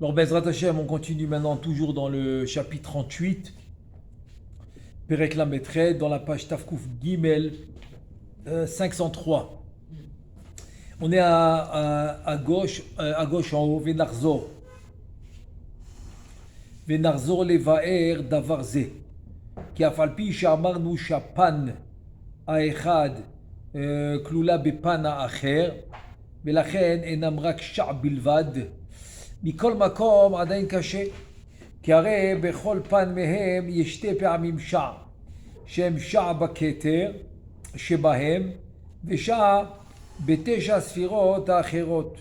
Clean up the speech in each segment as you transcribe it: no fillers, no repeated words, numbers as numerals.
Alors, Bezrat Hashem, on continue maintenant toujours dans le chapitre 38, Perek Lametre, dans la page Tafkouf Gimel 503. On est à gauche en haut, Venarzor. Venarzor levaer davarze. Qui a falpi shamarnu shapan האחד כלולה בפן האחר, ולכן אינם רק שע בלבד. מכל מקום עדיין קשה, כי הרי בכל פן מהם יש שתי פעמים שע, שהם שע בכתר שבהם, ושע בתשע ספירות האחרות.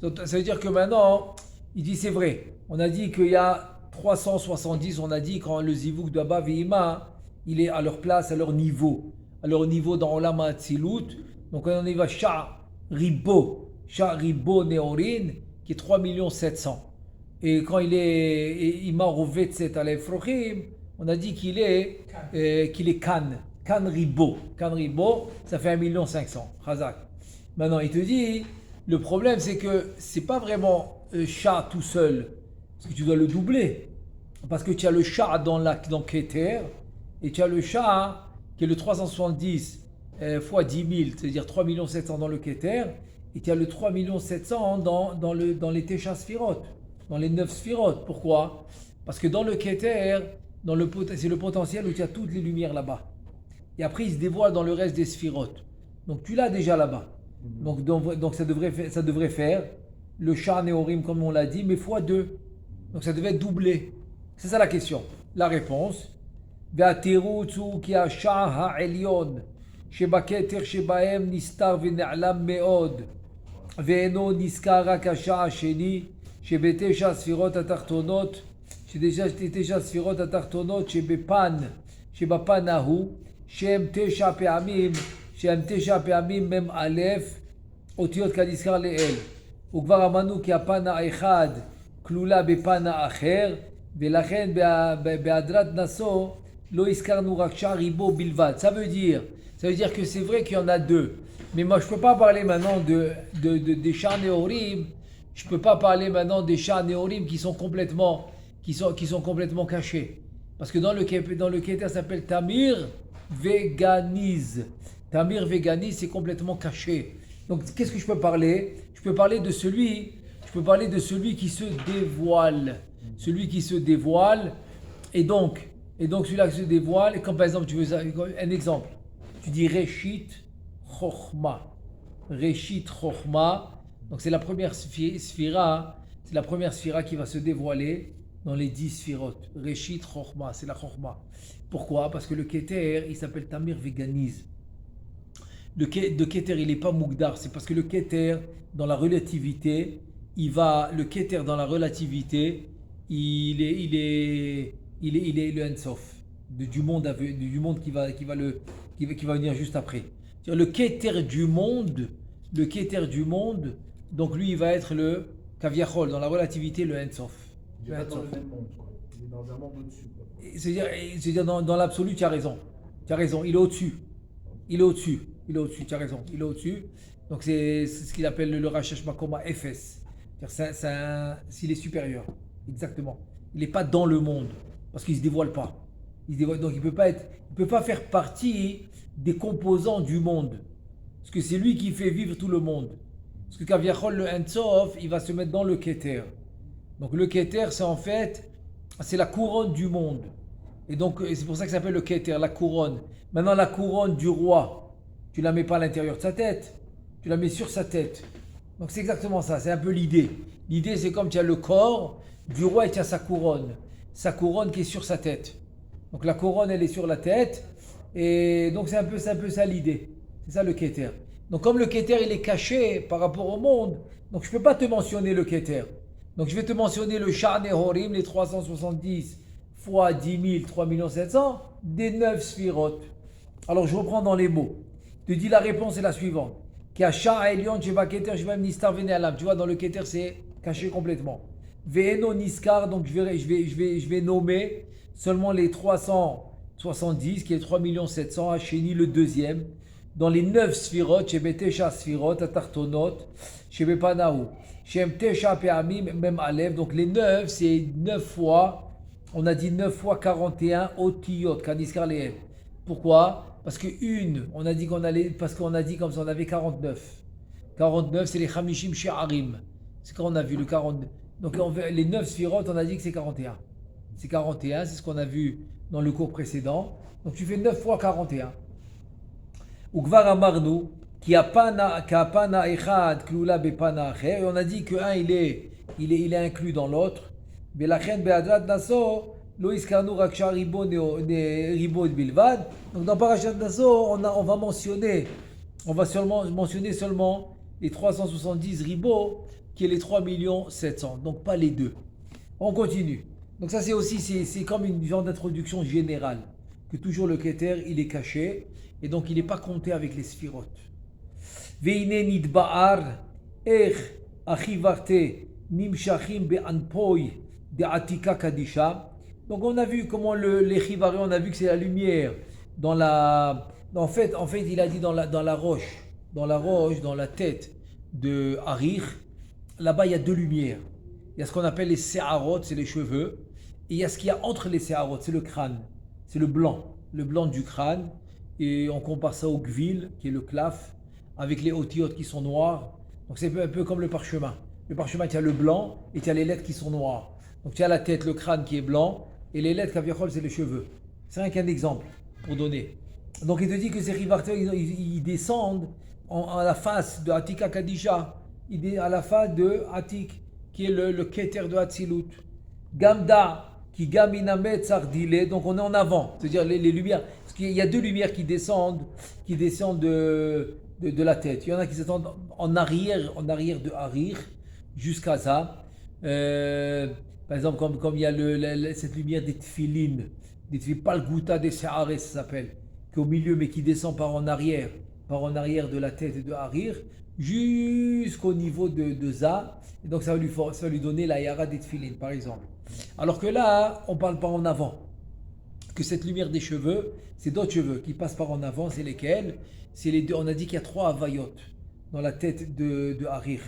Ça veut dire que maintenant, il dit c'est vrai. On a dit qu'il y a 370, on a dit quand le Zivouk de Abba Ve'ima, il est à leur place, à leur niveau. À leur niveau dans Olam HaAtzilut. Donc on y va Sha Ribo Neorin, qui est 3 700 000. Et quand il est Ima Rovetset Alef Rochim, on a dit qu'il est Kan Ribo. Kan Ribo, ça fait 1 500 000. Chazak. Maintenant, il te dit, le problème c'est que c'est pas vraiment Sha tout seul, parce que tu dois le doubler. Parce que tu as le Sha dans Keter, et tu as le Sha qui est le 370 fois 10 000, c'est-à-dire 3 700 000 dans le Keter, et tu as le 3 700 000 dans les Tesha Sphirot, dans les 9 Sphirot. Pourquoi? Parce que dans le Keter, c'est le potentiel où tu as toutes les lumières là-bas. Et après, il se dévoile dans le reste des Sphirot. Donc tu l'as déjà là-bas. Donc ça devrait faire le Shah Neorim, comme on l'a dit, mais fois 2. Donc ça devait être doublé. C'est ça la question. La réponse, והתירוץ הוא כי השע העליון שבכתר שבהם נסתר ונעלם מאוד ואינו נזכר רק השע השני שבתשע הספירות התחתונות שתשע הספירות התחתונות שבפן ההוא שהם 9 פעמים מם א' אותיות כנזכר לאל, וכבר אמרנו כי הפן האחד כלולה בפן האחר, ולכן בהדרת נשוא Lo iskarnu raksha ribo bilvad. Ça veut dire que c'est vrai qu'il y en a deux. Mais moi, je ne peux pas parler maintenant des chars néorim. Je ne peux pas parler maintenant des chars néorim qui sont complètement cachés. Parce que dans le Keter, ça s'appelle Tamir Veganiz. Tamir Veganiz, c'est complètement caché. Donc, qu'est-ce que je peux parler? Je peux parler de celui qui se dévoile. Celui qui se dévoile. Et donc celui-là qui se dévoile, et quand par exemple tu veux un exemple, tu dis Reshit Chochma. Reshit Chochma, donc c'est la première sphira, c'est la première sphira qui va se dévoiler dans les 10 sphirot. Reshit Chochma, c'est la Chochma. Pourquoi? Parce que le Keter, il s'appelle Tamir Veganiz. Le Keter, il n'est pas Mugdar, c'est parce que le Keter, dans la relativité, il est le Ensof, du monde qui va venir juste après. Le Keter du monde, donc lui il va être le Kaviachol, dans la relativité le Ensof. Il est pas dans le même monde, quoi. Il est dans un monde au-dessus, quoi. C'est-à-dire dans l'absolu, tu as raison, il est au-dessus, tu as raison, il est au-dessus. Donc c'est ce qu'il appelle le Rashash Makoma Efes, s'il est supérieur, exactement. Il n'est pas dans le monde. Parce qu'il ne se dévoile pas. Donc il ne peut pas faire partie des composants du monde. Parce que c'est lui qui fait vivre tout le monde. Parce que Kaviachol, le Ensof, il va se mettre dans le Keter. Donc le Keter, c'est la couronne du monde. Et donc c'est pour ça que ça s'appelle le Keter, la couronne. Maintenant la couronne du roi, tu ne la mets pas à l'intérieur de sa tête, tu la mets sur sa tête. Donc c'est exactement ça, c'est un peu l'idée. L'idée c'est comme tu as le corps du roi et tu as sa couronne qui est sur sa tête. Donc la couronne elle est sur la tête et donc c'est un peu ça l'idée. C'est ça le Keter. Donc comme le Keter il est caché par rapport au monde, donc je ne peux pas te mentionner le Keter. Donc je vais te mentionner le Shah Nehorim, les 370 fois 10 000, 3 700 000, des 9 Sphirot. Alors je reprends dans les mots. Je te dis la réponse est la suivante. Qui a Shah Elion, Sheba Keter, Sheba Nistar Vene Alam. Tu vois dans le Keter c'est caché complètement. Ve'eno Niskar, donc je vais nommer seulement les 370, qui est 3 700 000, Hacheni le deuxième, dans les 9 sphirot, chez Betesha sphirot, atartonot, chez Bepanahu, chez Mtesha Peamim, même Alev. Donc les 9, c'est 9 fois, on a dit 9 fois 41 otiyot, Kaniskar Lehem. Pourquoi? Parce que une, on a dit parce qu'on a dit comme ça, on avait 49. 49, c'est les Chamishim She'arim. C'est quand on a vu le 49. Donc les 9 sphirotes, on a dit que c'est 41. C'est 41, c'est ce qu'on a vu dans le cours précédent. Donc tu fais 9 fois 41. Ukvar Amarnu, qui a pana echad klula bepana acher. Et on a dit que un il est inclus dans l'autre. Belachen be'adrat naso lo iskarnu raksha ribo bilvad. Donc dans Parashat Naso, on va seulement mentionner seulement les 370 ribos, qui est les 3 700 000, donc pas les deux. On continue. Donc ça c'est comme une genre d'introduction générale, que toujours le keter il est caché, et donc il n'est pas compté avec les sphirotes. Veine nidba'ar ech achivarte nimshachim be'anpoi de'atika kadisha. Donc on a vu comment les chivaré, on a vu que c'est la lumière en fait il a dit dans la roche, dans la tête de Harir. Là-bas, il y a deux lumières. Il y a ce qu'on appelle les séharot, c'est les cheveux. Et il y a ce qu'il y a entre les séharot, c'est le crâne. C'est le blanc du crâne. Et on compare ça au gvil, qui est le claf, avec les otiyot qui sont noirs. Donc c'est un peu comme le parchemin. Le parchemin, tu as le blanc et tu as les lettres qui sont noires. Donc tu as la tête, le crâne qui est blanc. Et les lettres, kaviachol, c'est les cheveux. C'est rien qu'un exemple pour donner. Donc il te dit que ces rivarteurs, ils descendent à la face de Atika Kadisha. À la face de Atik, qui est le keter de Hatzilut. Gamda, qui gamina metzar dile, donc on est en avant, c'est-à-dire les lumières. Parce qu'il y a deux lumières qui descendent de la tête. Il y en a qui descendent en arrière de Harir, jusqu'à ça. Par exemple, comme il y a cette lumière des tfilines, Palguta des Sehares, ça s'appelle, qui est au milieu, mais qui descend par en arrière de la tête de Harir, jusqu'au niveau de Za, et donc ça va lui donner la Yara des Tfilin, par exemple. Alors que là, on ne parle pas en avant. Que cette lumière des cheveux, c'est d'autres cheveux qui passent par en avant, c'est lesquels? C'est les deux. On a dit qu'il y a 3 Havayot dans la tête de Harir.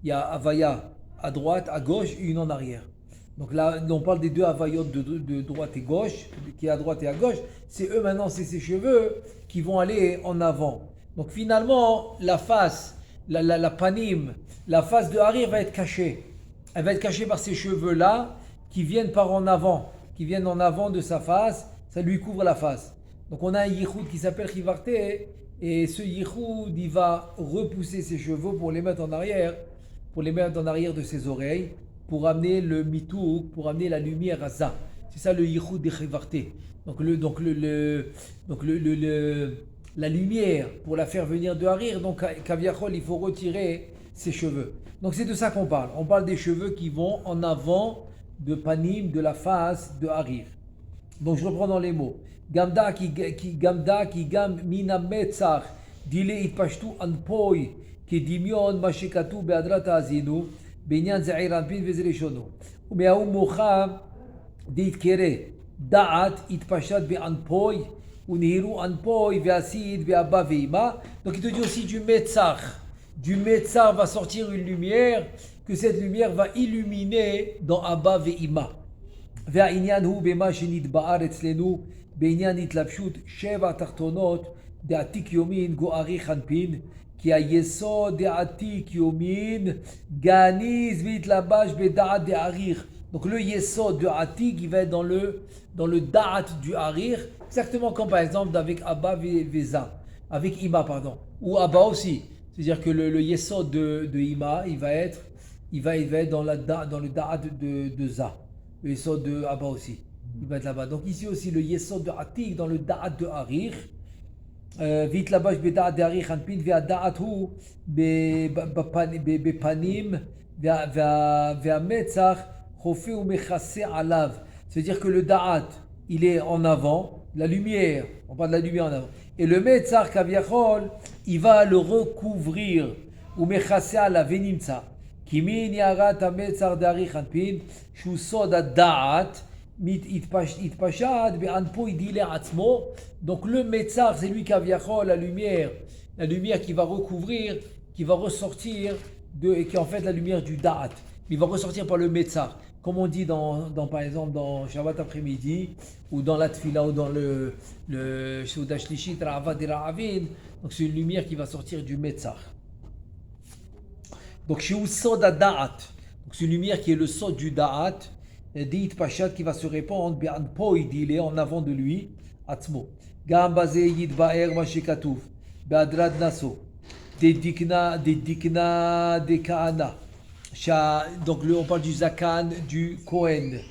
Il y a Havaya à droite, à gauche, et une en arrière. Donc là, on parle des 2 Havayot de droite et gauche, qui est à droite et à gauche. C'est eux maintenant, c'est ces cheveux qui vont aller en avant. Donc finalement, la face, la panim, la face de Harir va être cachée. Elle va être cachée par ces cheveux-là qui viennent en avant de sa face. Ça lui couvre la face. Donc on a un yichoud qui s'appelle Chivarte, et ce yichoud, il va repousser ses cheveux pour les mettre en arrière de ses oreilles, pour amener le mitouk, pour amener la lumière à ça. C'est ça le yichoud de Chivarte. La lumière, pour la faire venir de Harir, donc Kaviachol, il faut retirer ses cheveux. Donc c'est de ça qu'on parle. On parle des cheveux qui vont en avant de Panim, de la face de Harir. Donc je reprends dans les mots. Gamda ki gam mina metzach dile itpashtu anpoi ki dimion ma shekatu beadrat azinu binyan ze'iran pin vezreshono umeau mocha deitkere da'at itpashat be'anpoi unihiru anpoi ve'asid ve'abba ve'ima. Donc il te dit aussi du metzach va sortir une lumière, que cette lumière va illuminer dans Abba ve'ima. והעניין הוא במה שנתבאר אצלנו בעניין התלבשות 7 תחתונות דעתיק יומין גוארי חנפין, כי היסוד דעתיק יומין גניז והתלבש בדעת דעריך. Donc le yesod de Atik, il va être dans le da'at du Harir, exactement comme par exemple avec Abba Veza, avec Ima pardon, ou Abba aussi. C'est-à-dire que le yesod de Ima, il va être dans le da'at de Za. Le yesod de Abba aussi, il va être là-bas. Donc ici aussi le yesod de Atik dans le da'at de Harir. והתלבש בדעת דערי חנפין והדעת הוא בפנים והמצח חופה ומכסה עליו. C'est-à-dire que le da'at, il est en avant, la lumière, on parle de la lumière en avant. Et le metzach kaviachol, il va le recouvrir. ומכסה עליו ונמצא. כי מן יערת המצח דערי חנפין שהוא סוד הדעת Itpashad be'anpo idile atzmo. Donc le Metzar, c'est lui Kaviachol, la lumière qui va recouvrir, qui va ressortir, et qui est en fait la lumière du Da'at. Il va ressortir par le Metzar. Comme on dit par exemple dans Shabbat après-midi, ou dans la Tfila, ou dans le Seudah Shlishit, Ra'avad et Ra'avin. Donc c'est une lumière qui va sortir du Metzar. Donc chez Soda Da'at, c'est une lumière qui est le sod du Da'at, dit Pachat qui va se répandre, il est en avant de lui, Atzmo. Gambaze Yidba'er Mashekatouf, Be'adrad Naso, des Dikna, des Kahana. Donc on parle du Zakan, du Kohen,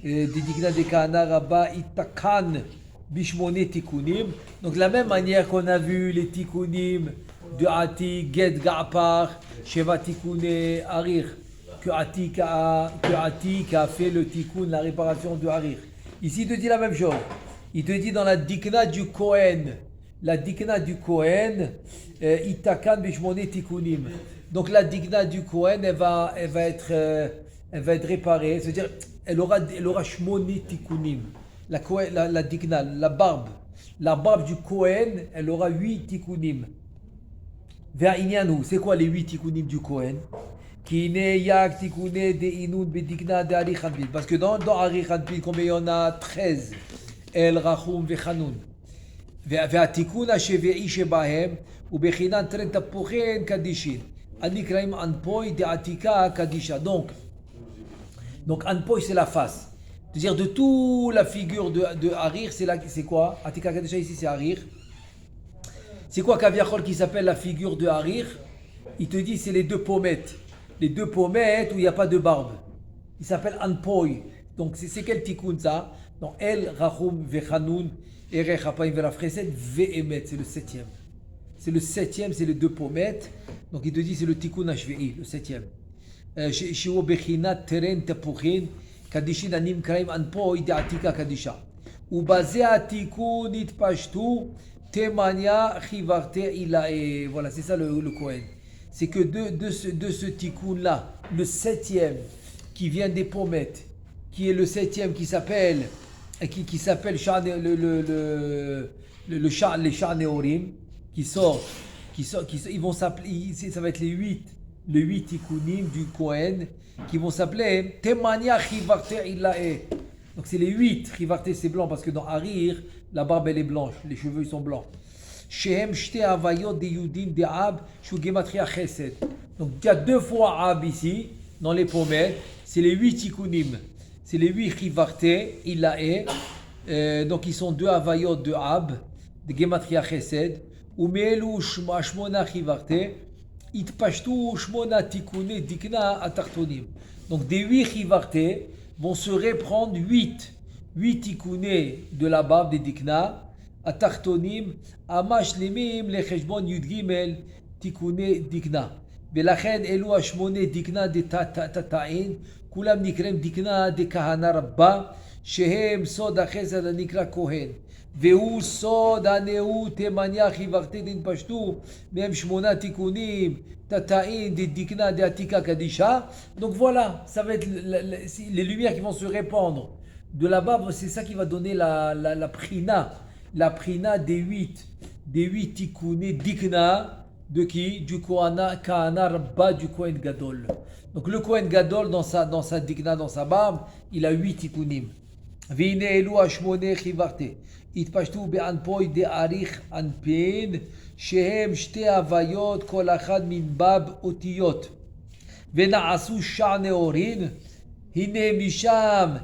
des Dikna, des Kahana, Rabba Itakan, Bishmone Tikunim. Donc de la même manière qu'on a vu les Tikunim de Ati, Ged Ga'apar, Sheva Tikune Harir, que Ati a fait le Tikkun, la réparation de Harir. Ici, il te dit la même chose. Il te dit dans la Dikna du Kohen, Itakan Bishmone Tikkunim. Donc la Dikna du Kohen, elle va être réparée. C'est-à-dire, elle aura Shmone Tikkunim. La Dikna, la barbe du Kohen, elle aura 8 Tikkunim. C'est quoi les 8 Tikkunim du Kohen? Parce que dans Ari Khanpil, combien il y en a? 13. El Rachum Vechanun. והתיקון השביעי שבהם הוא בחינת תרן תפוחין קדישין. הנקראים אנפוי דעתיקה קדישה. Donc אנפוי c'est la face. C'est-à-dire de toute la figure de Harir, c'est quoi? Atika Kadisha ici c'est Harir. C'est quoi Kaviachol qui s'appelle la figure de Harir? Il te dit c'est les deux pommettes. Les deux pommettes où il n'y a pas de barbe. Il s'appelle Anpoi. Donc c'est quel tikkun ça? Donc El Rachum Vechanun. Erech Apayim Verafreset Ve'emet, c'est le 7e. C'est le 7e, c'est les deux pommettes. Donc il te dit c'est le Tikkun Hashvi'i, le 7e. Shiwo Bechinat Teren Tepuchin Kadishin Anim Kraim Anpo Ideatika Kadisha. Ubazea Tikkun Itpashtu Temania Chivarte Ilae. Voilà, c'est ça le Kohen. C'est que de ce Tikkun là, le 7e qui vient des pommettes, qui est le 7e qui s'appelle les Sha'ar Neorim, ils vont s'appeler, ça va être les 8 tikkunim du Kohen, qui vont s'appeler Temania Chivarte Ilae. Donc c'est les 8, Chivarte c'est blanc, parce que dans Harir, la barbe elle est blanche, les cheveux ils sont blancs. Shehem Shte Avayot de Yudim de Ab, Shu Gematria Chesed. Donc il y a 2 fois Ab ici, dans les pommettes, c'est les 8 tikkunim. C'est les 8 Chivarte, Ilae. Donc ils sont 2 Avayot de Ab, de Gematria Chesed. Umelu Shmona Chivarte, Itpashtu Shmona Tikkune Dikna Atartonim. Donc des 8 Chivarte vont se reprendre 8 Tikkune de la barbe des Dikna, Atartonim, Amash Lemim, Lecheshbon Yudgimel, Tikkune Dikna. ולכן אלו השמונה דקנה דתתאים, כולם נקראים דקנה דכהנה רבה, שהם סוד החסד הנקרא כהן. והוא סוד הנאות תימניה חיוורתי דנפשטו, מהם 8 תיקונים, תתאים דקנה דעתיקה קדישה. Donc voilà, ça va être les lumières qui vont se répandre de là-bas, c'est ça qui va donner la prina des 8 tikkuné dikna. De qui? Du Kahana Rabba du Kohen Gadol. Donc le Kohen Gadol dans sa dikna, dans sa barbe, il a 8 tikkunim. Vine elu ashmone chivarte. Itpashtu be'anpoi de arich anpin. Shehem shte avayot kol achad min bab otiyot. Vena'asu sha'ar neorin. Hine misham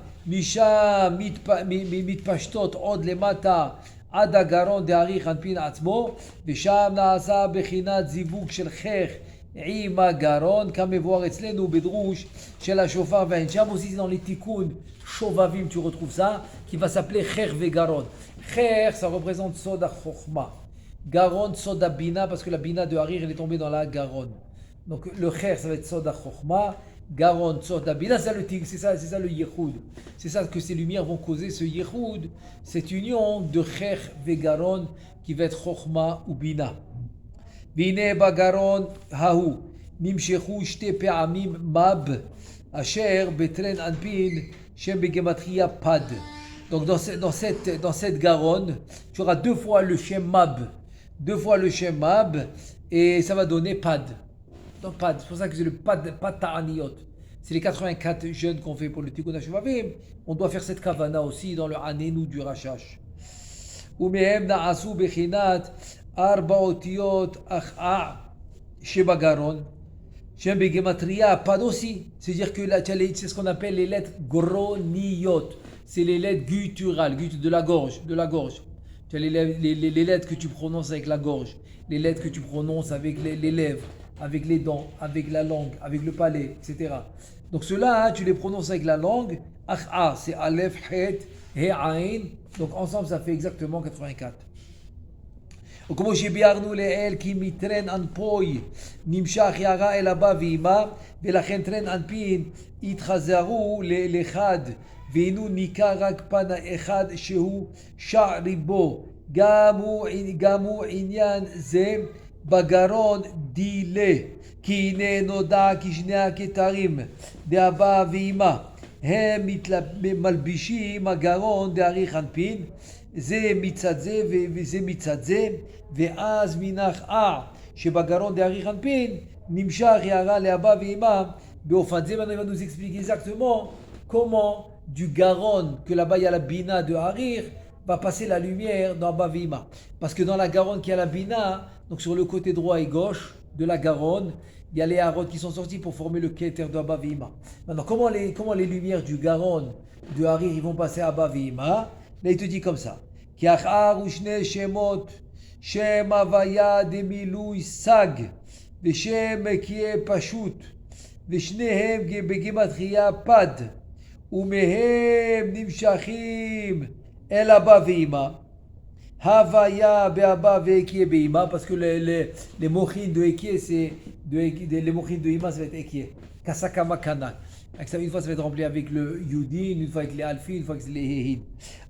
mitpashtot od lemata. עד הגרון דאריך אנפין עצמו, ושם נעשה בחינת זיווג של חך עם הגרון, כמבואר אצלנו בדרוש של השופר והאנשם. aussi dans les tikkuns שובבים tu retrouves ça, qui va s'appeler חך וגרון. חך ça représente סוד החוכמה, גרון סוד הבינה, parce que la bina de Harir elle est tombée dans la garonne. Donc le חך ça va être סוד החוכמה, Garon, Sod, Abina, c'est ça le Yehoud. C'est ça que ces lumières vont causer, ce Yehoud, cette union de Cher et Garon qui va être Chochma ou Bina. Vine Bagaron, Hahu, Nimshechu, Shte Pe'amim, Mab, Asher, Betren, Anpin, Shem Begematria Pad. Donc dans cette Garonne, tu auras deux fois le Shem Mab. Deux fois le Shem Mab. Et ça va donner Pad. Donc Pad. C'est pour ça que c'est le Pad Ta'aniyot. C'est les 84 jeunes qu'on fait pour le Tikkun HaShuvavim. On doit faire cette kavana aussi dans le Hanenu du Rashash. Umehem na'asu bechinat arba otiyot ach'a sheba Garon. Shem begematria Pad aussi. C'est-à-dire que là, c'est ce qu'on appelle les lettres groniyot. C'est les lettres gutturales, de la gorge. Tu as les lettres que tu prononces avec la gorge, les lettres que tu prononces avec les lèvres, avec les dents, avec la langue, avec le palais, etc. Donc ceux-là, tu les prononces avec la langue. Ach'a, c'est Aleph, Het, He, Ain. Donc ensemble, ça fait exactement 84. וכמו שביארנו לעיל כי מטרן אנפוי נמשך ירה אל הבא ואימה ולכן טרן אנפין התחזרו לאחד והיינו ניכר רק פן האחד שהוא שער ריבו גם הוא עניין זה בגרון דילה כי הנה נודע כי שני הכתרים דאבא ואימה הם מלבישים הגרון דאריך אנפין זה מצד זה וזה מצד זה ואז מנחעה שבגרון דאריך אנפין נמשך יערה לאבא ואמא באופן זה. Maintenant il va nous expliquer exactement comment du Garonne que là-bas il y a la Bina de Harir va passer la lumière dans Abba Vima. Parce que dans la Garonne qui a la Bina, donc sur le côté droit et gauche de la Garonne, il y a les Harod qui sont sortis pour former le Keter de Abba Vima. Maintenant comment les lumières du Garonne de Harir ils vont passer à Abba Vima? Là il te dit comme ça. כי אחר ושני שמות שם הוויה דמילוי סג ושם קיה פשוט ושניהם בגימטריה פד ומהם נמשכים אל אבא ואמא הוויה באבא וקיה באמא parce que les mochines de Ekye c'est les mochines de Ima ça va être Ekye Kasakama Kana. Une fois ça va être rempli avec le Yudin, une fois avec les Alfin, une fois avec les Hehin.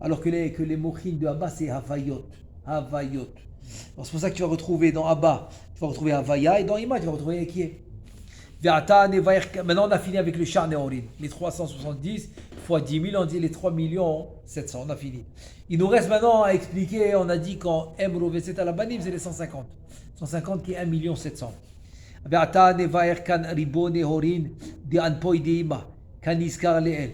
Alors que les Mochin de Abba c'est Havayot. Alors c'est pour ça que tu vas retrouver dans Abba, tu vas retrouver Havaya et dans Ima tu vas retrouver Ekye. Maintenant on a fini avec le Shar Neorin. Les 370 fois 10 000, on dit les 3 700, on a fini. Il nous reste maintenant à expliquer, on a dit quand M Roveset à la Banim c'est les 150. 150 qui est 1 700 000. ועתה נבהר כאן ריבו נהורין דאנפוי דאמא כנזכר לעיל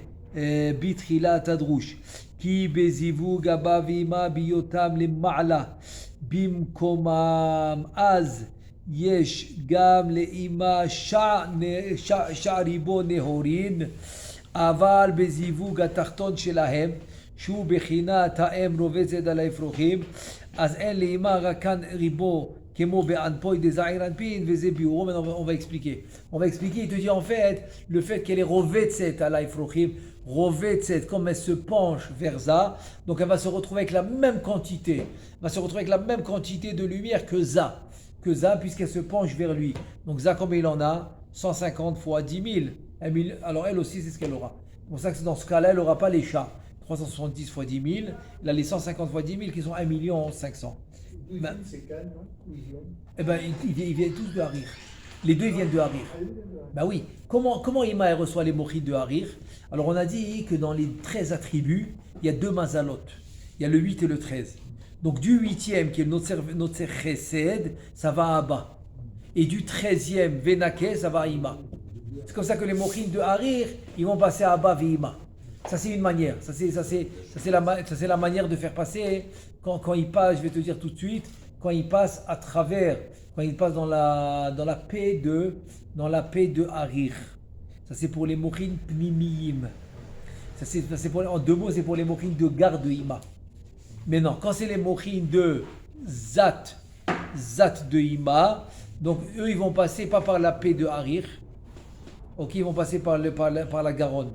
בתחילת הדרוש כי בזיווג אבא ואמא בהיותם למעלה במקומם אז יש גם לאמא שער ריבו נהורין אבל בזיווג התחתון שלהם שהוא בחינת האם רובצת על האפרוחים אז אין לאמא רק כאן ריבו Maintenant, on va expliquer. Il te dit en fait, le fait qu'elle est rovetset à l'Aifrochim, rovetset, comme elle se penche vers ça, donc elle va se retrouver avec la même quantité. De lumière que ça, puisqu'elle se penche vers lui. Donc ça, comme il en a, 150 fois 10 000. Alors elle aussi, c'est ce qu'elle aura. C'est pour ça que dans ce cas-là, elle n'aura pas les chats. 370 fois 10 000, elle a les 150 fois 10 000 qui sont 1 500 000. C'est calme, non? Eh ben, ils viennent tous de Harir. Les deux viennent de Harir. Ben oui. Comment Ima reçoit les mochis de Harir? Alors on a dit que dans les 13 attributs, il y a deux mazalot. Il y a le 8 et le 13. Donc du 8e, qui est notre chesed, ça va à Abba. Et du 13e, Venake, ça va à Ima. C'est comme ça que les mochis de Harir, ils vont passer à Abba et Ima. Ça c'est une manière. Ça c'est la manière de faire passer. Quand il passe, je vais te dire tout de suite, quand il passe à travers, quand il passe dans la paix de Harir. Ça c'est pour les mochines pnimiyim. En deux mots, c'est pour les mochines de garde de Ima. Mais non, quand c'est les mochines de Zat de Ima, donc eux ils vont passer pas par la paix de Harir, ok, ils vont passer par la Garonne.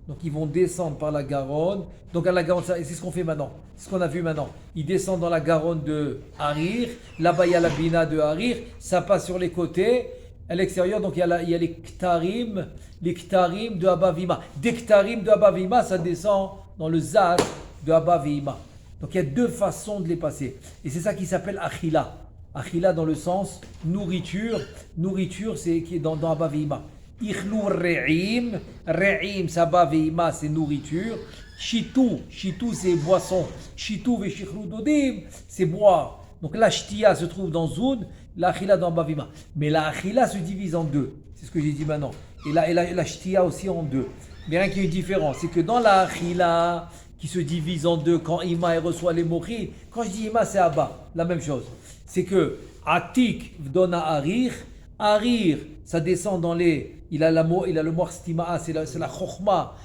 Donc ils vont descendre par la Garonne. Donc à la Garonne, c'est ce qu'on fait maintenant. C'est ce qu'on a vu maintenant. Ils descendent dans la Garonne de Harir. Là-bas, il y a la Bina de Harir. Ça passe sur les côtés. À l'extérieur, donc il y a les Ktarim de Abba Vima. Des Ktarim de Abba Vima, ça descend dans le Zat de Abba Vima. Donc il y a deux façons de les passer. Et c'est ça qui s'appelle Achila. Achila dans le sens nourriture. Nourriture, c'est qui est dans Abba Vima. Ichlu re'im. Re'im, saba ve'ima, c'est nourriture. Shitu, shitu c'est boisson. Shitu ve'shichlu dodim, c'est boire. Donc la shtia se trouve dans Zoun, la achila dans Bavima. Mais la achila se divise en deux. C'est ce que j'ai dit maintenant. Et la shtia aussi en deux. Mais rien qu'il y a une différence, c'est que dans la achila qui se divise en deux, quand Ima reçoit les mochis, quand je dis Ima c'est Abba, la même chose. C'est que Atik donne à Arir, Arir ça descend dans les. Il a le mot stimaa, c'est la chokhma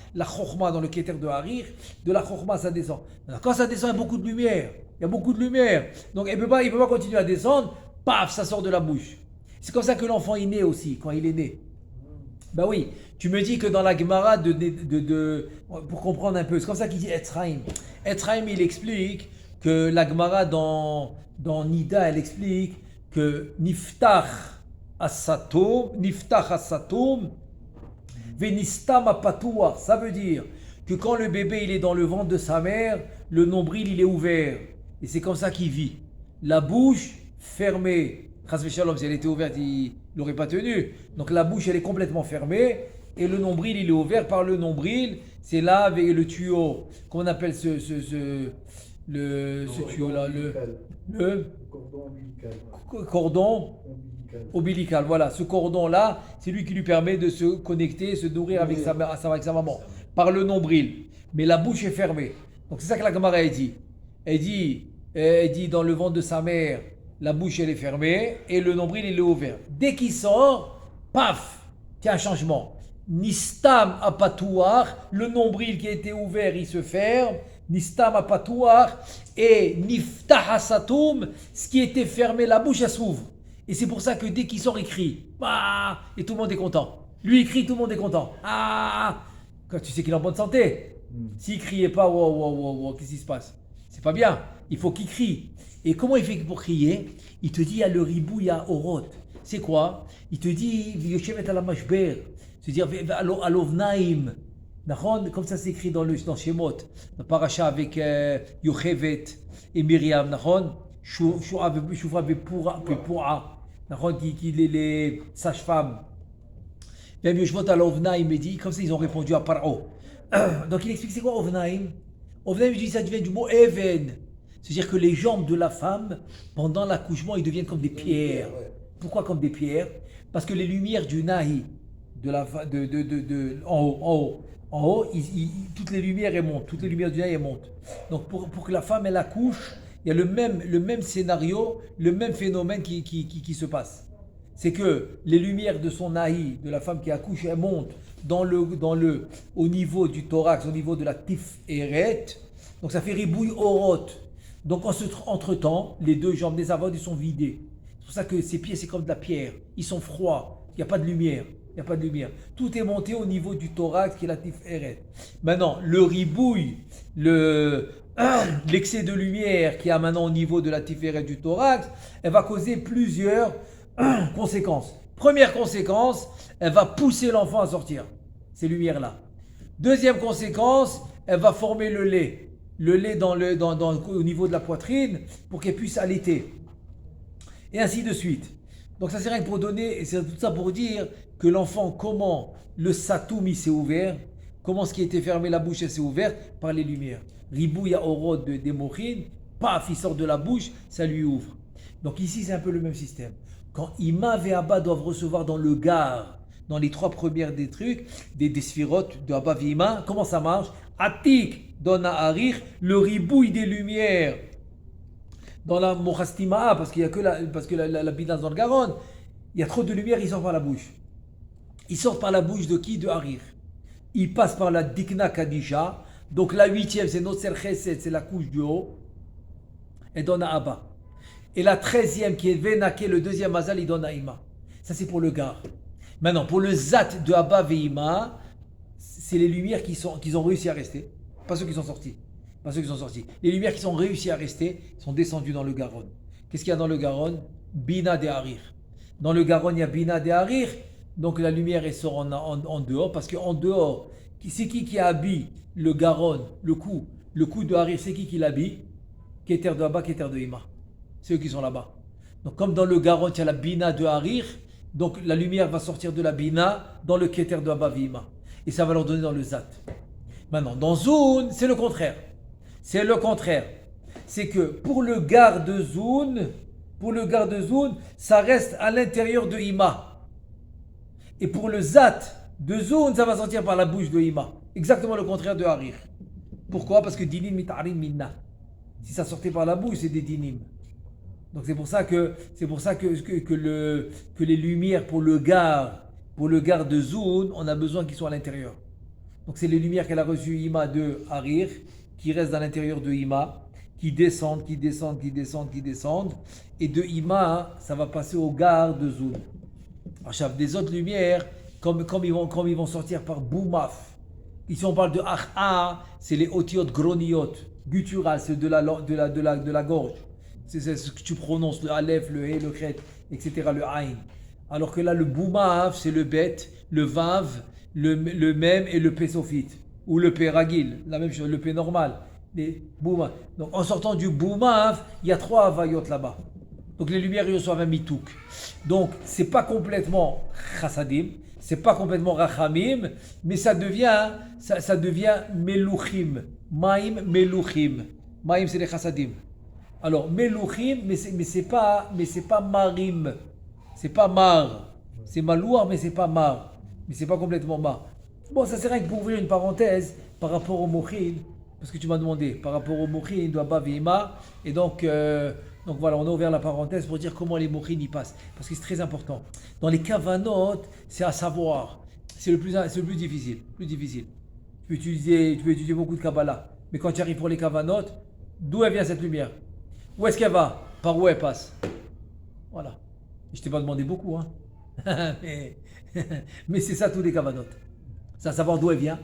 dans le keter de Harir, de la chokhma ça descend. Alors, quand ça descend, il y a beaucoup de lumière. Donc il ne peut pas continuer à descendre, paf, ça sort de la bouche. C'est comme ça que l'enfant est né aussi, quand il est né. Ben oui, tu me dis que dans la Gemara, pour comprendre un peu, c'est comme ça qu'il dit Etzraim. Etzraim, il explique que la Gemara dans Nida, elle explique que Niftach Asatom, Venistam Apatouar. Ça veut dire que quand le bébé il est dans le ventre de sa mère, le nombril il est ouvert. Et c'est comme ça qu'il vit. La bouche fermée. Chas Shalom, si elle était ouverte, il n'aurait pas tenu. Donc la bouche elle est complètement fermée. Et le nombril il est ouvert par le nombril. C'est là avec le tuyau. Qu'on appelle ce tuyau-là. Le cordon ombilical. Cordon ombilical, voilà, ce cordon-là, c'est lui qui lui permet de se connecter, se nourrir avec sa maman, par le nombril. Mais la bouche est fermée. Donc c'est ça que la Gemara dit. Elle dit dans le ventre de sa mère, la bouche elle est fermée et le nombril il est ouvert. Dès qu'il sort, paf, il y a un changement. Nistam apatouar, le nombril qui a été ouvert, il se ferme. Nistam apatouar et niftah asatum, ce qui était fermé, la bouche elle s'ouvre. Et c'est pour ça que dès qu'il sort, il crie. Ah, et tout le monde est content. Lui, il crie, tout le monde est content. Ah, quand tu sais qu'il est en bonne santé. S'il ne criait pas, wow, qu'est-ce qui se passe? C'est pas bien. Il faut qu'il crie. Et comment il fait pour crier? Il te dit, il y a le ribou, il y a oroth. C'est quoi? Il te dit, Yoshevet ala mashber. C'est-à-dire, alovnaim. Comme ça c'est écrit dans Shemot, dans Paracha avec Yochevet et Myriam. Shufra Bepura. Qui les sages-femmes. Même Yoshvot à l'Ovnaim, il dit, comme ça ils ont répondu à Paro. Donc il explique c'est quoi Ovnaim? Ovnaim, il dit ça vient du mot Even. C'est-à-dire que les jambes de la femme, pendant l'accouchement, ils deviennent comme des pierres. Pourquoi comme des pierres? Parce que les lumières du Nahi, en haut, toutes les lumières elles montent, toutes les lumières du Nahi elles montent. Donc pour que la femme elle accouche, il y a le même scénario, le même phénomène qui se passe. C'est que les lumières de son nahi, de la femme qui accouche, elles montent au niveau du thorax, au niveau de la tiferet. Donc ça fait ribouille oroth. Donc entre-temps, les deux jambes des avodes, ils sont vidés. C'est pour ça que ses pieds, c'est comme de la pierre. Ils sont froids. Il n'y a pas de lumière. Tout est monté au niveau du thorax qui est la tiferet. Maintenant, le ribouille, l'excès de lumière qu'il y a maintenant au niveau de la tiferet du thorax, elle va causer plusieurs conséquences. Première conséquence, elle va pousser l'enfant à sortir, ces lumières-là. Deuxième conséquence, elle va former le lait au niveau de la poitrine pour qu'elle puisse allaiter. Et ainsi de suite. Donc ça c'est rien que pour donner, et c'est tout ça pour dire que l'enfant, comment le satoum il s'est ouvert, comment ce qui était fermé, la bouche elle s'est ouverte par les lumières. Ribouya orod des mochines, paf, il sort de la bouche, ça lui ouvre. Donc ici c'est un peu le même système. Quand Ima et Abba doivent recevoir dans le gar, dans les trois premières des trucs, des sphirotes de Abba et Ima, comment ça marche? Atik donne à Harir le ribouille des lumières. Dans la Mochastimaa, parce que la bidasse dans le Garonne, il y a trop de lumière, ils sortent par la bouche. Ils sortent par la bouche de qui? De Harir. Ils passent par la Dikna Kadisha, donc la 8e, c'est Notser Chesed, c'est la couche du haut, et donne à Abba. Et la 13e, qui est Venake, le deuxième Mazal, il donne à Ima. Ça, c'est pour le Gar. Maintenant, pour le Zat de Abba et Ima, c'est les lumières qu'ils ont réussi à rester, pas ceux qui sont sortis. Les lumières qui sont réussi à rester sont descendues dans le Garonne. Qu'est-ce qu'il y a dans le Garonne? Bina de Harir. Dans le Garonne, il y a Bina de Harir. Donc la lumière elle sort en dehors, parce qu'en dehors, c'est qui habille le Garonne, le cou de Harir, c'est qui l'habille? Keter de Abba, Keter de Ima. C'est eux qui sont là-bas. Donc comme dans le Garonne, il y a la Bina de Harir, Donc la lumière va sortir de la Bina dans le Keter de Abba Vima. Et ça va leur donner dans le Zat. Maintenant, dans Zoun, c'est le contraire. C'est le contraire. C'est que pour le garde Zoun, ça reste à l'intérieur de Ima. Et pour le Zat de Zoun, ça va sortir par la bouche de Ima. Exactement le contraire de Harir. Pourquoi? Parce que dinim mitarim minna. Si ça sortait par la bouche, c'est des dinim. Donc c'est pour ça que les lumières pour le gar de Zoun, on a besoin qu'ils soient à l'intérieur. Donc c'est les lumières qu'elle a reçues Ima de Harir, qui restent à l'intérieur de Ima, qui descendent. Et de Ima, ça va passer au gar de Zoun. Alors, des autres lumières, comme ils vont sortir par Boumaf. Ici on parle de Ach'a, c'est les otiot groniot, guttural, c'est de la gorge. C'est ce que tu prononces, le Aleph, le He, le Chet, etc., le Aïn. Alors que là, le Boumaf, c'est le Bet, le Vav, le Mem et le Pesofite. Ou le Péragil, la même chose, le P normal. Les Boumaf. Donc en sortant du Boumaf, il y a 3 Havayot là-bas. Donc les lumières reçoivent un mitouk. Donc c'est pas complètement chassadim, c'est pas complètement rachamim, mais ça devient meluchim. Maïm meluchim. Maïm c'est les chassadim. Alors meluchim, mais c'est pas marim. C'est pas mar. C'est malouar, mais c'est pas mar. Mais c'est pas complètement mar. Bon, ça c'est rien que pour ouvrir une parenthèse par rapport au mochin, parce que tu m'as demandé, par rapport au mochin, doit bavima, et donc voilà, on a ouvert la parenthèse pour dire comment les mochin y passent, parce que c'est très important. Dans les kavanot, c'est à savoir, c'est le plus difficile, Tu peux étudier beaucoup de Kabbalah, mais quand tu arrives pour les kavanot, d'où elle vient cette lumière? Où est-ce qu'elle va? Par où elle passe? Voilà. Je t'ai pas demandé beaucoup, hein. mais c'est ça tous les kavanot. C'est à savoir d'où elle vient,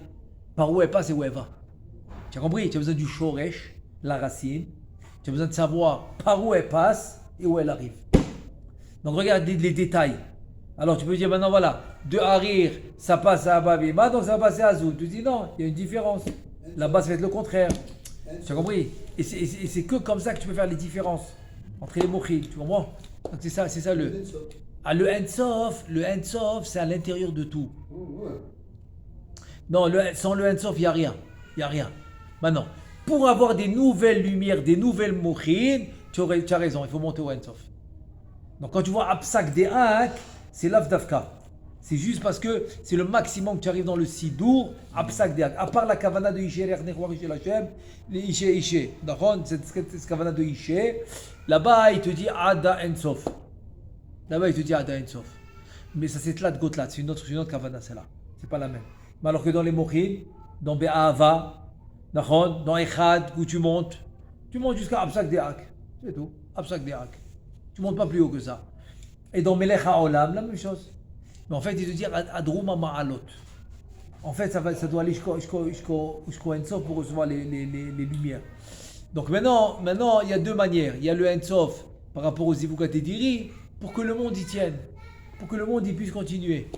par où elle passe et où elle va. Tu as compris? Tu as besoin du shoresh, la racine. Tu as besoin de savoir par où elle passe et où elle arrive. Donc regarde les détails. Alors tu peux dire maintenant voilà, de Harir, ça passe à Abba Vima, donc ça va passer à Zoud. Tu dis non, il y a une différence. Là-bas ça va être le contraire. Tu as compris? Et c'est que comme ça que tu peux faire les différences entre les mochis. Tu comprends? Donc c'est ça le. Ah, le Ensof, c'est à l'intérieur de tout. Non, sans le Ensof, il n'y a rien. Maintenant, pour avoir des nouvelles lumières, des nouvelles mochines, tu as raison, il faut monter au Ensof. Donc quand tu vois Absak des Hak, c'est l'Avdavka. C'est juste parce que c'est le maximum que tu arrives dans le Sidour, Absak des Hak. À part la Kavana de Ishe, les Ishe. D'accord? Cette Kavana de Ishe, là-bas, il te dit Ada Ensof. Mais ça c'est Tlat Gotlat, c'est une autre Kavana, celle-là. C'est pas la même. Mais alors que dans les Mochin, dans Be'ava, dans Echad, où tu montes jusqu'à Absak De'ak. C'est tout. Absak De'ak. Tu montes pas plus haut que ça. Et dans Melech HaOlam, la même chose. Mais en fait, il te dit Adrouma Ma'alot. En fait, ça doit aller jusqu'au Ensof pour recevoir les lumières. Donc maintenant, il y a deux manières. Il y a le Ensof par rapport aux Zivukat Diri, pour que le monde y tienne. Pour que le monde y puisse continuer.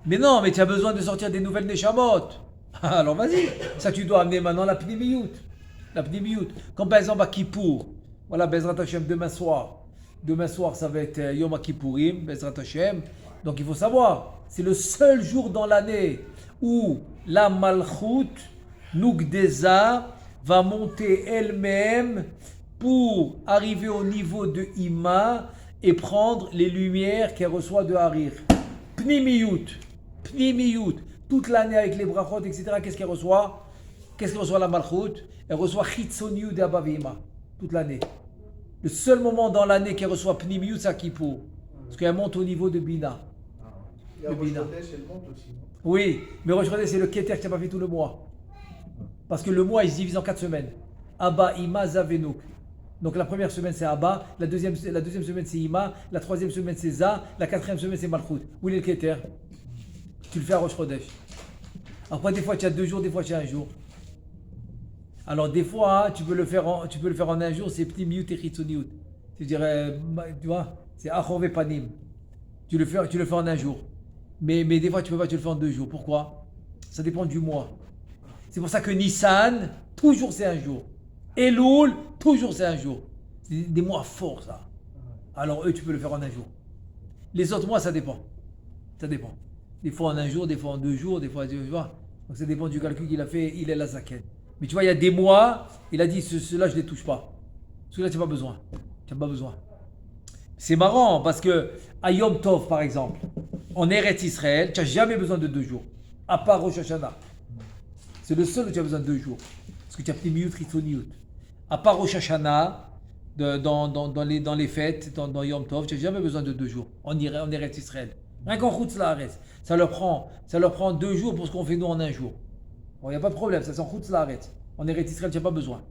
Mais non, mais tu as besoin de sortir des nouvelles Neshamot. Alors vas-y, ça tu dois amener maintenant la Pnimiyut. Comme par exemple à Kippour. Voilà, Bezrat Hashem, demain soir, ça va être Yom Kippourim, Bezrat Hashem. Donc il faut savoir, c'est le seul jour dans l'année où la Malchut, Nugdeza, va monter elle-même pour arriver au niveau de Ima et prendre les lumières qu'elle reçoit de Harir. Pnimiyut. Toute l'année avec les brachot, etc. Qu'est-ce qu'elle reçoit la Malchut? Elle reçoit Chitzoniut de Abba Vima. Toute l'année. Le seul moment dans l'année qu'elle reçoit Pnimiyut, c'est à Kippour. Parce qu'elle monte au niveau de Bina. Et à Rosh Chodesh, elle monte aussi. Oui, mais Rosh Chodesh, c'est le Keter qui n'a pas fait tout le mois. Parce que le mois, il se divise en 4 semaines. Abba, Ima, Zavenouk. Donc la première semaine, c'est Abba. La deuxième semaine, c'est Ima. La troisième semaine, c'est Za. La quatrième semaine, c'est Malchut. Où est le Keter? Tu le fais à Rosh Chodesh. Après, des fois, tu as 2 jours, des fois, tu as 1 jour. Alors, des fois, tu peux le faire en 1 jour, c'est Pnimiyut et Chitzoniut. Tu dirais, tu vois, c'est Achove Panim. Tu le fais en 1 jour. Mais des fois, tu peux pas, tu le fais en 2 jours. Pourquoi? Ça dépend du mois. C'est pour ça que Nissan, toujours c'est 1 jour. Elul, toujours c'est 1 jour. C'est des mois forts, ça. Alors, eux, tu peux le faire en 1 jour. Les autres mois, ça dépend. Ça dépend. Des fois en un jour, des fois en 2 jours, des fois, tu vois. Donc ça dépend du calcul qu'il a fait, il est la zaken. Mais tu vois, il y a des mois, il a dit, ceux-là, je ne les touche pas. Ceux-là, tu n'as pas besoin. Tu n'as pas besoin. C'est marrant parce que à Yom Tov, par exemple, en Eretz Israël, tu n'as jamais besoin de 2 jours. À part Rosh Hashanah. C'est le seul où tu as besoin de 2 jours. Parce que tu as pris Miyut, Ritoniut. À part Rosh Hashanah, dans les fêtes, dans Yom Tov, tu n'as jamais besoin de 2 jours. En Eretz Israël. Rien qu'en Chutz Laaretz. Ça leur prend 2 jours pour ce qu'on fait nous en un jour. Bon, il n'y a pas de problème, ça c'est en Chutz Laaretz. En Eretz Israël, tu n'as pas besoin.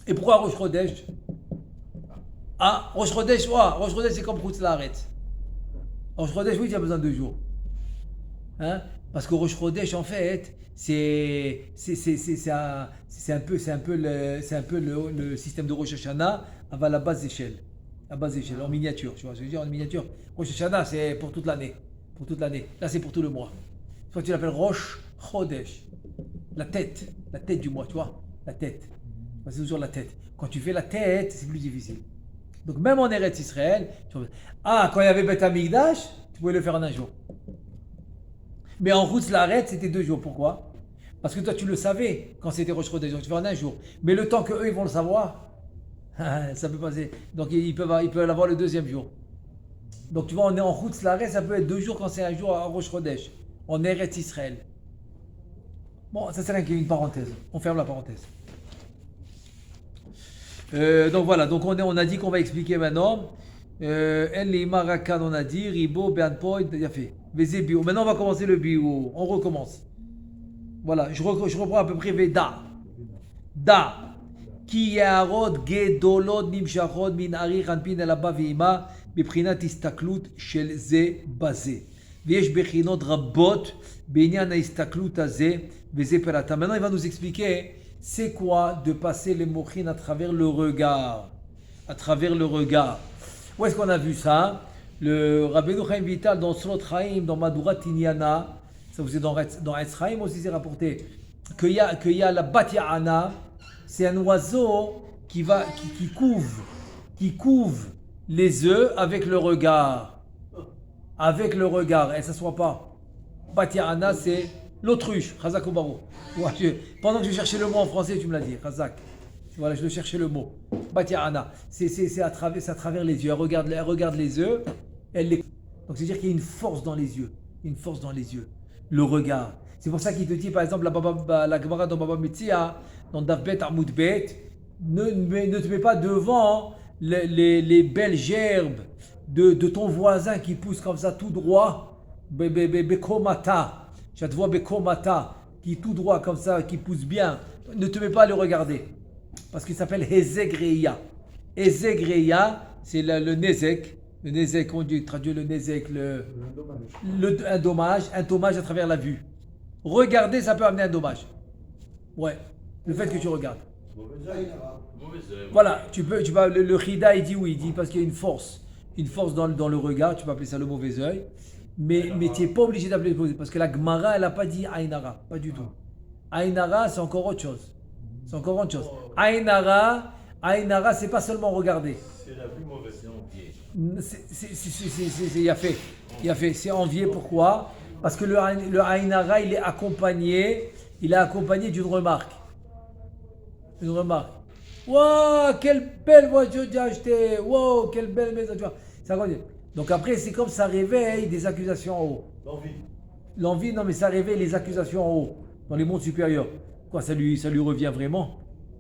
Et pourquoi Rosh Chodesh? Ah, Rosh Chodesh, c'est comme Chutz Laaretz. Rosh Chodesh, oui, tu as besoin de 2 jours. Hein? Parce que Rosh Chodesh, en fait, c'est un peu le système de Rosh Hashanah à la base d'échelle. À base d'échelle, en miniature, tu vois, je veux dire en miniature. Rosh Hashanah, c'est pour toute l'année. Pour toute l'année. Là, c'est pour tout le mois. Toi, tu l'appelles Rosh Chodesh. La tête du mois, tu vois, la tête. C'est toujours la tête. Quand tu fais la tête, c'est plus difficile. Donc même en Eretz Israël, quand il y avait Beth Amikdash, tu pouvais le faire en un jour. Mais en Chutz Laaretz, c'était 2 jours. Pourquoi? Parce que toi, tu le savais quand c'était Rosh Chodesh, donc tu fais en un jour. Mais le temps qu'eux, ils vont le savoir, ça peut passer. Donc ils peuvent l'avoir le 2e jour. Donc tu vois, on est en Chutz Laaretz, ça peut être 2 jours quand c'est un jour à Rosh Chodesh. En Eretz Israël. Bon, ça c'est rien qu'une parenthèse. On ferme la parenthèse. Donc voilà, donc on a dit qu'on va expliquer maintenant. En li marakan, on a dit, ribo, beanpoid, il a fait. Bio. Maintenant on va commencer le bio. On recommence. Voilà, je reprends à peu près Veda. Da. Ki yarod gedolot nimshachot min ari ranpin el abba ve'ima beprinat istaklut shel ze baze. Ve'yesh bechinot rabot be'inyan ha'istaklut haze ve'ze perata. Maintenant il va nous expliquer c'est quoi de passer les mochin à travers le regard. À travers le regard. Où est-ce qu'on a vu ça? Le Rabbeinu Chaim Vital dans Slot Chaim, dans Madura Tinyana, ça vous est dans Etz Chaim aussi, c'est rapporté qu'il y a la Bat Ya'ana, c'est un oiseau qui couve les œufs avec le regard. Avec le regard, elle ne s'assoit pas. Bat Ya'ana, c'est l'autruche, Chazak Obaro. Pendant que je cherchais le mot en français, tu me l'as dit, Chazak. Voilà, je le cherchais le mot. Batiana, c'est à travers les yeux. Elle regarde les œufs, elle les. Donc c'est-à-dire qu'il y a une force dans les yeux. Une force dans les yeux. Le regard. C'est pour ça qu'il te dit, par exemple, la Gemara dans Baba Metzia, dans Davbet Amoud Bet, ne te mets pas devant les belles gerbes de ton voisin qui pousse comme ça tout droit. Bekomata. Je te vois Bekomata, qui tout droit comme ça, qui pousse bien. Ne te mets pas à le regarder. Parce qu'il s'appelle Hezegreya. Hezegreya, c'est le Nezek. Le Nezek, on traduit le Nezek, un dommage à travers la vue. Regarder, ça peut amener un dommage. Ouais, le fait que tu regardes. Voilà, le Chida, il dit oui, il dit parce qu'il y a une force dans le regard, tu peux appeler ça le mauvais œil. Mais tu n'es pas obligé d'appeler le parce que la Gemara, elle n'a pas dit Ainara, pas du tout. Ainara, c'est encore autre chose. C'est encore autre chose. Ainara, c'est pas seulement regarder. C'est la vue mauvaise, c'est envier. Il a fait. C'est envier, pourquoi? Parce que le Ainara, il est accompagné d'une remarque. Une remarque. Wow, quelle belle voiture tu as achetée. Wow, quelle belle maison tu as. Ça continue. Donc après, c'est comme ça réveille des accusations en haut. L'envie, non, mais ça réveille les accusations en haut, dans les mondes supérieurs. Quoi, ça lui revient vraiment?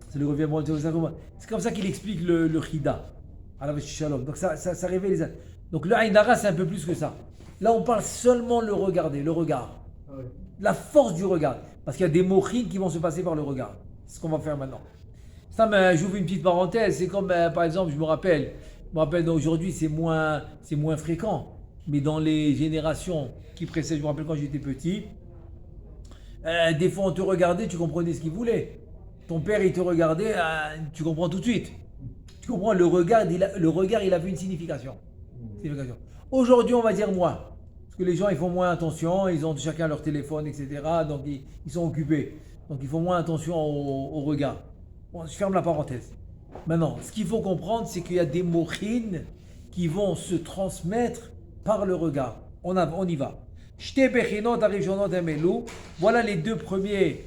Ça lui revient vraiment. C'est comme ça qu'il explique le Chida. Donc ça réveille les. Donc le Ainara, c'est un peu plus que ça. Là, on parle seulement le regarder, le regard. Ah oui. La force du regard. Parce qu'il y a des mochines qui vont se passer par le regard. C'est ce qu'on va faire maintenant. Ça, j'ouvre une petite parenthèse. C'est comme, par exemple, je me rappelle aujourd'hui, c'est moins fréquent. Mais dans les générations qui précèdent, je me rappelle quand j'étais petit, des fois on te regardait, tu comprenais ce qu'il voulait. Ton père, il te regardait, tu comprends tout de suite. Tu comprends, le regard, il avait une signification. Aujourd'hui, on va dire moins. Parce que les gens, ils font moins attention, ils ont chacun leur téléphone, etc. Donc, ils sont occupés. Donc, ils font moins attention au regard. Bon, je ferme la parenthèse. Maintenant, ce qu'il faut comprendre, c'est qu'il y a des mochines qui vont se transmettre par le regard. On y va. Shte bechinot arishonot emelu. Voilà les deux premiers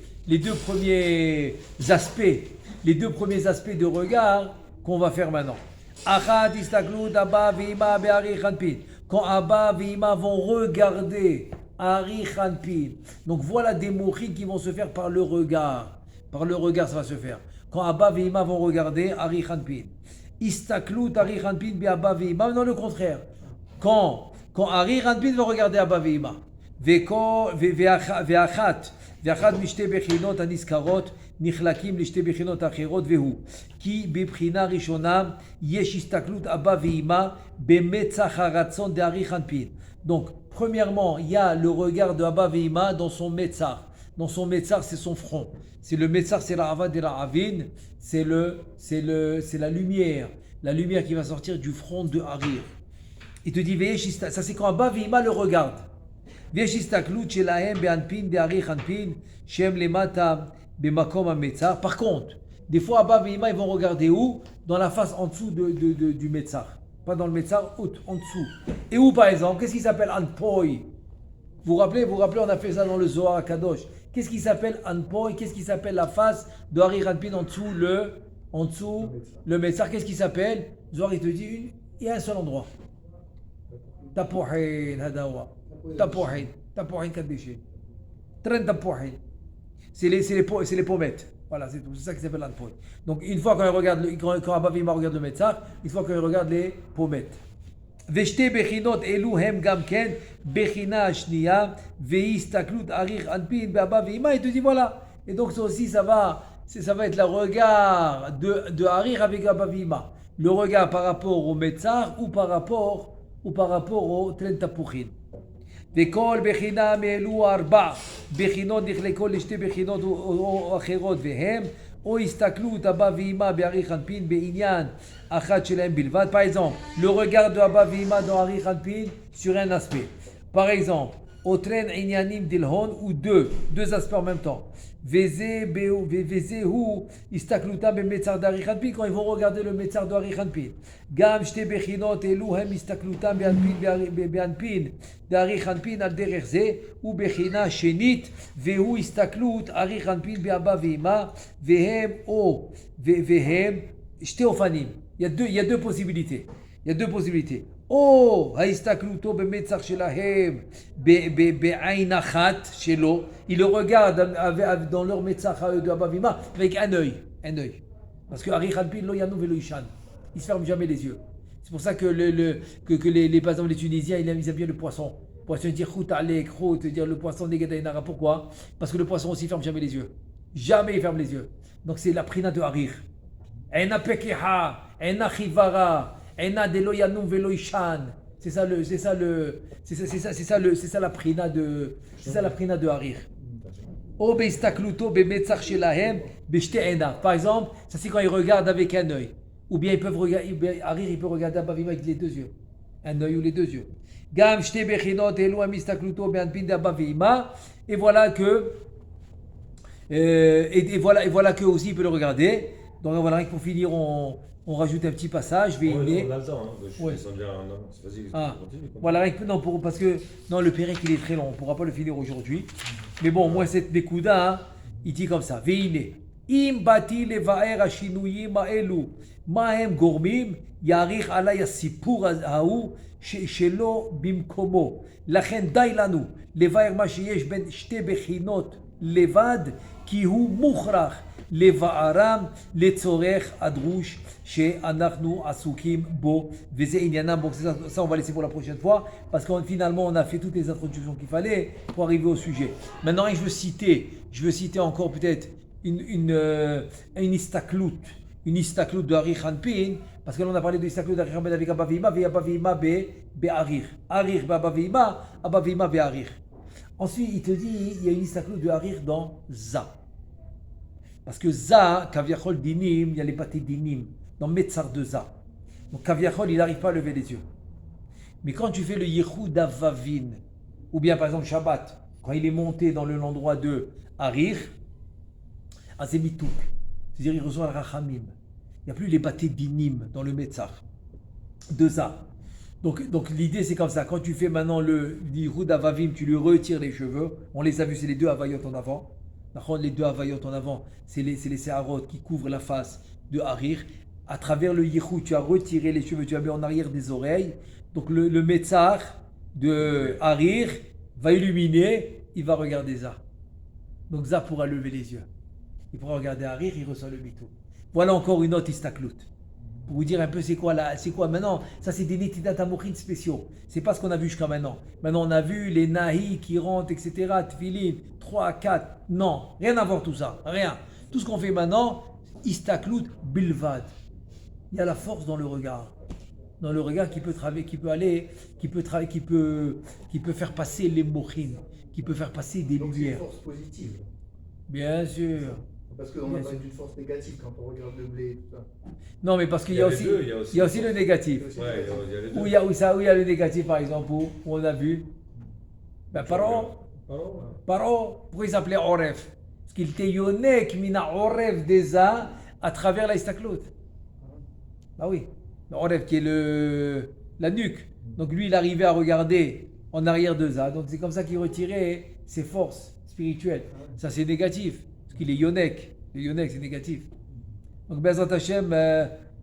aspects, de regard qu'on va faire maintenant. Achat istaklut Abba ve'ima be'ari chanpin. Quand Abba ve'ima vont regarder Ari chanpin. Donc voilà des mochines qui vont se faire par le regard. Par le regard, ça va se faire. Quand Abba ve'ima vont regarder Ari chanpin. Istaklut Ari chanpin be'Abba ve'ima. Non, le contraire. Quand Ari chanpin va regarder Abba ve'ima. ואחת משתי בחינות הנזכרות נחלקים לשתי בחינות אחרות והוא כי בבחינה ראשונה יש הסתכלות אבא ואמא במצח הרצון דארי חנפין. Donc premièrement il y a le regard de Abba ואמא dans son metzach. Dans son metzach c'est son front. C'est le metzach, c'est la avad et la avin, c'est la lumière qui va sortir du front de Harir. Il te dit ça c'est quand Abba ואמא le regarde. ויש הסתכלות שלהם באנפין דארי חנפין שהם למטה במקום המצח. Par contre, des fois Abba et Ima ils vont regarder où? Dans la face en dessous du metzach. Pas dans le metzach, en dessous. Et où par exemple? Qu'est-ce qui s'appelle Anpoi? Vous vous rappelez, on a fait ça dans le Zohar Kadosh. Qu'est-ce qui s'appelle Anpoi? Qu'est-ce qui s'appelle la face de Hari Hanpin en dessous le metzach? Qu'est-ce qui s'appelle? Zohar il te dit, il y a un seul endroit. Tapohin, Hadawa. Tapohin Kaddiché. Tren Tapohin. C'est les pommettes. Voilà, c'est tout. C'est ça qui s'appelle l'anpoy. Donc, une fois quand Abba Vima regarde le metzach, une fois qu'il regarde les pommettes. Veshte bechinot elu hem gam ken bechina ashniya veistaklut arich anpin be'Abba Vima. Il te dit voilà. Et donc, ça aussi, ça va être le regard de Arich avec Abba Vima. Le regard par rapport au metzach ou par rapport au tren Tapuchin. וכל בחינה מאלו 4 בחינות נחלקו לשתי בחינות או אחרות והם או הסתכלות אבא ואמא בארי חנפין בעניין אחת שלהם בלבד. Par exemple, le regard de Abba ואמא dans Ari Hanpin sur un aspect. Par exemple, au train עניינים דלהון ou deux aspects en même temps. וזהו הסתכלותם במצר דארי חנפין, quand ils vont regarder le מצר דארי חנפין. גם שתי בחינות אלו הם הסתכלותם באנפין דארי חנפין על דרך זה, ובחינה שנית, והוא הסתכלות ארי חנפין באבא ואמא, והם שתי אופנים. Il y a deux possibilités. או ההסתכלותו במצח שלהם בעין אחת שלו, il le regarde dans leur מצח de Abba Vima avec un œil. Parce que Ari Hanpin lo yanou velo ishan, il se ferme jamais les yeux. C'est pour ça que par exemple les Tunisiens ils aiment bien le poisson. Le poisson dire khout alek khout, dire le poisson negadainara. Pourquoi? Parce que le poisson aussi ferme jamais les yeux. Jamais il ferme les yeux. Donc c'est la prina de Harir. Ena pekeha, ena chivara. C'est ça la prina de Harir. Par exemple, ça c'est quand ils regardent avec un œil. Ou bien Harir il peut regarder Abba Vima avec les deux yeux. Un œil ou les deux yeux. Et voilà que aussi il peut le regarder. Donc voilà, pour finir, on rajoute un petit passage. On a le temps, je ouais. descendu à un an. Vas-y, continue. Voilà, parce que le Pérec il est très long, on ne pourra pas le finir aujourd'hui. Mais bon, moi cette Nekuda, il dit comme ça. Veine, im bati levaer ashinuyim ha'elu, mahem gormim, yarich alay asipur ha'u, shelo bimkomo. Lachen די לנו לבאר מה שיש בין שתי בחינות לבד, כי הוא מוכרח לבארם לצורך הדרוש שאנחנו עסוקים בו, וזה עניינם. Bon, ça on va laisser pour la prochaine fois, parce que finalement on a fait toutes les introductions qu'il fallait pour arriver au sujet. Maintenant je veux citer encore peut-être une istaklout de Ari Hanpin, parce que là on a parlé de istaklout d'Ari Hanpin avec Abba Vima, et Abba Vima be Harir, Harir be Abba Vima be Harir. Ensuite il te dit il y a une istaklout de Harir dans Za. Parce que Za, Kaviachol Dinim, il y a les bâtés Dinim, dans Metzar de Za. Donc Kaviachol, il n'arrive pas à lever les yeux. Mais quand tu fais le Yichud Avavin, ou bien par exemple Shabbat, quand il est monté dans l'endroit de Harir, Azemitouk, c'est-à-dire il reçoit le Rachamim. Il n'y a plus les bâtés Dinim dans le Metzar de Za. Donc l'idée c'est comme ça. Quand tu fais maintenant le Yihud Avavim, tu lui retires les cheveux. On les a vus, c'est les deux Havayot en avant. D'accord, les deux Havayot en avant, c'est les Séharot qui couvrent la face de Harir. À travers le Yihud, tu as retiré les cheveux, tu as mis en arrière des oreilles. Donc le Metzar de Harir va illuminer, il va regarder ça. Donc Za pourra lever les yeux. Il pourra regarder Harir, il reçoit le bitou. Voilà encore une autre istaklout. Pour vous dire un peu c'est quoi maintenant. Ça c'est des netidat amochin spéciaux. C'est pas ce qu'on a vu jusqu'à maintenant. Maintenant on a vu les nahi qui rentrent, etc. Tfilin, 3, 4. Non, rien à voir tout ça. Rien. Tout ce qu'on fait maintenant, istaklout bilvad. Il y a la force dans le regard. Dans le regard qui peut faire passer les mochin, qui peut faire passer des Donc lumières. c'est une force positive. Bien sûr. Parce qu'on a parlé d'une force négative quand on regarde le blé et tout ça. Non, mais parce qu'il y a aussi le négatif. Ouais, il y a les deux. Où il y a le négatif, par exemple, où on a vu. Ben, Paro, pourquoi il s'appelait Oref? Parce qu'il était yonek mina Oref déjà à travers la istaklout. Bah oui, le Oref qui est la nuque. Donc lui, il arrivait à regarder en arrière de ça. Donc c'est comme ça qu'il retirait ses forces spirituelles. Ça, c'est négatif. Parce qu'il est yonek. Le yonek, c'est négatif. Donc, Bezat Hashem,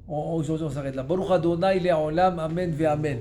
aujourd'hui, on s'arrête là. Baruch Adonai, Le'olam, Amen, Ve Amen.